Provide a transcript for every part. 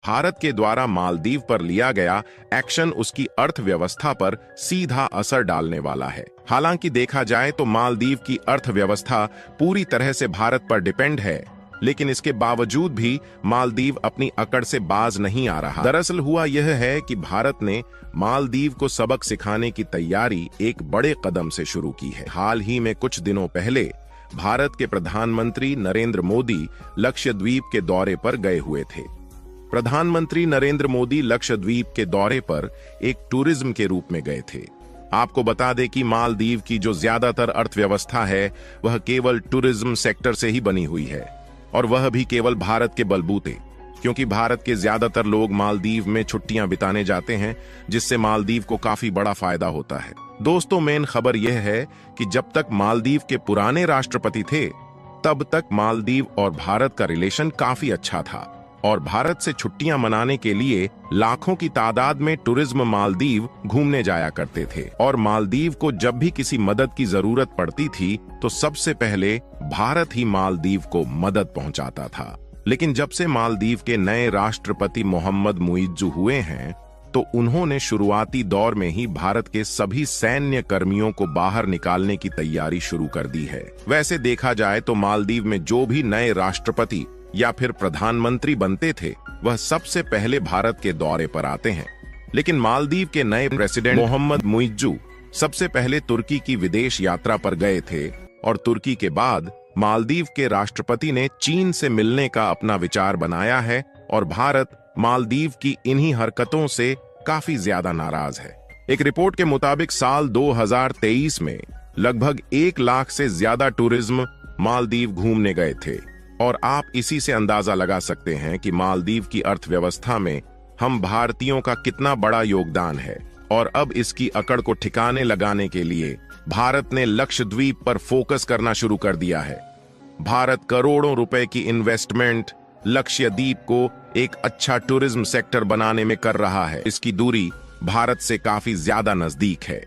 भारत के द्वारा मालदीव पर लिया गया एक्शन उसकी अर्थव्यवस्था पर सीधा असर डालने वाला है। हालांकि देखा जाए तो मालदीव की अर्थव्यवस्था पूरी तरह से भारत पर डिपेंड है, लेकिन इसके बावजूद भी मालदीव अपनी अकड़ से बाज नहीं आ रहा। दरअसल हुआ यह है कि भारत ने मालदीव को सबक सिखाने की तैयारी एक बड़े कदम से शुरू की है। हाल ही में कुछ दिनों पहले भारत के प्रधानमंत्री नरेंद्र मोदी लक्षद्वीप के दौरे पर गए हुए थे। प्रधानमंत्री नरेंद्र मोदी लक्षद्वीप के दौरे पर एक टूरिज्म के रूप में गए थे। आपको बता दें कि मालदीव की जो ज्यादातर अर्थव्यवस्था है वह केवल टूरिज्म सेक्टर से ही बनी हुई है, और वह भी केवल भारत के बलबूते, क्योंकि भारत के ज्यादातर लोग मालदीव में छुट्टियां बिताने जाते हैं, जिससे मालदीव को काफी बड़ा फायदा होता है। दोस्तों, मेन खबर यह है कि जब तक मालदीव के पुराने राष्ट्रपति थे तब तक मालदीव और भारत का रिलेशन काफी अच्छा था, और भारत से छुट्टियां मनाने के लिए लाखों की तादाद में टूरिज्म मालदीव घूमने जाया करते थे। और मालदीव को जब भी किसी मदद की जरूरत पड़ती थी तो सबसे पहले भारत ही मालदीव को मदद पहुंचाता था। लेकिन जब से मालदीव के नए राष्ट्रपति मोहम्मद मुइज्जू हुए हैं तो उन्होंने शुरुआती दौर में ही भारत के सभी सैन्य कर्मियों को बाहर निकालने की तैयारी शुरू कर दी है। वैसे देखा जाए तो मालदीव में जो भी नए राष्ट्रपति या फिर प्रधानमंत्री बनते थे वह सबसे पहले भारत के दौरे पर आते हैं। लेकिन मालदीव के नए प्रेसिडेंट मोहम्मद मुइज्जू सबसे पहले तुर्की की विदेश यात्रा पर गए थे, और तुर्की के बाद मालदीव के राष्ट्रपति ने चीन से मिलने का अपना विचार बनाया है, और भारत मालदीव की इन्हीं हरकतों से काफी ज्यादा नाराज है। एक रिपोर्ट के मुताबिक साल 2023 में लगभग 1 लाख से ज्यादा टूरिज्म मालदीव घूमने गए थे, और आप इसी से अंदाजा लगा सकते हैं कि मालदीव की अर्थव्यवस्था में हम भारतीयों का कितना बड़ा योगदान है। और अब इसकी अकड़ को ठिकाने लगाने के लिए भारत ने लक्षद्वीप पर फोकस करना शुरू कर दिया है। भारत करोड़ों रुपए की इन्वेस्टमेंट लक्षद्वीप को एक अच्छा टूरिज्म सेक्टर बनाने में कर रहा है। इसकी दूरी भारत से काफी ज्यादा नजदीक है,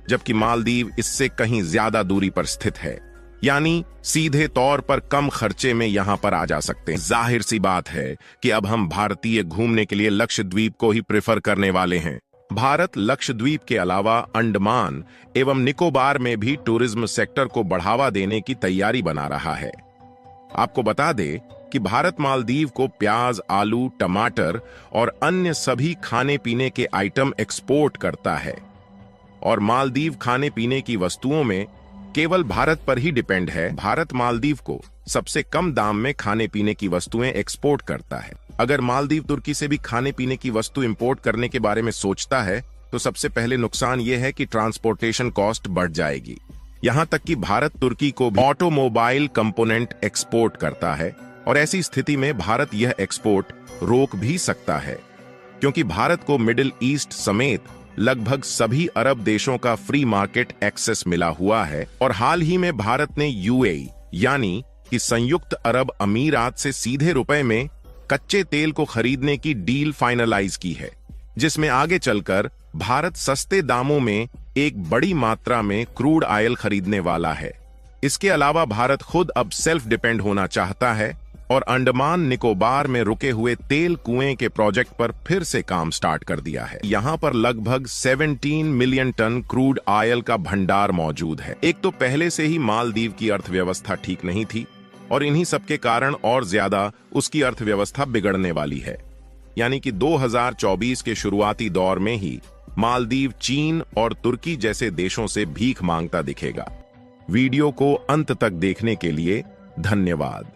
जबकि मालदीव इससे कहीं ज्यादा दूरी पर स्थित है, यानी सीधे तौर पर कम खर्चे में यहां पर आ जा सकते हैं। जाहिर सी बात है कि अब हम भारतीय घूमने के लिए लक्षद्वीप को ही प्रेफर करने वाले हैं। भारत लक्षद्वीप के अलावा अंडमान एवं निकोबार में भी टूरिज्म सेक्टर को बढ़ावा देने की तैयारी बना रहा है। आपको बता दें कि भारत मालदीव को प्याज, आलू, टमाटर और अन्य सभी खाने पीने के आइटम एक्सपोर्ट करता है, और मालदीव खाने पीने की वस्तुओं में केवल भारत पर ही डिपेंड है। भारत मालदीव को सबसे कम दाम में खाने पीने की वस्तुएं एक्सपोर्ट करता है। अगर मालदीव तुर्की से भी खाने पीने की वस्तु इंपोर्ट करने के बारे में सोचता है तो सबसे पहले नुकसान यह है कि ट्रांसपोर्टेशन कॉस्ट बढ़ जाएगी। यहां तक कि भारत तुर्की को भी ऑटोमोबाइल कंपोनेंट एक्सपोर्ट करता है, और ऐसी स्थिति में भारत यह एक्सपोर्ट रोक भी सकता है, क्योंकि भारत को मिडिल ईस्ट समेत लगभग सभी अरब देशों का फ्री मार्केट एक्सेस मिला हुआ है। और हाल ही में भारत ने यूएई यानी कि संयुक्त अरब अमीरात से सीधे रुपए में कच्चे तेल को खरीदने की डील फाइनलाइज की है, जिसमें आगे चलकर भारत सस्ते दामों में एक बड़ी मात्रा में क्रूड ऑयल खरीदने वाला है। इसके अलावा भारत खुद अब सेल्फ डिपेंड होना चाहता है, और अंडमान निकोबार में रुके हुए तेल कुएं के प्रोजेक्ट पर फिर से काम स्टार्ट कर दिया है। यहां पर लगभग 17 मिलियन टन क्रूड ऑयल का भंडार मौजूद है। एक तो पहले से ही मालदीव की अर्थव्यवस्था ठीक नहीं थी, और इन्हीं सबके कारण और ज्यादा उसकी अर्थव्यवस्था बिगड़ने वाली है। यानी कि 2024 के शुरुआती दौर में ही मालदीव चीन और तुर्की जैसे देशों से भीख मांगता दिखेगा। वीडियो को अंत तक देखने के लिए धन्यवाद।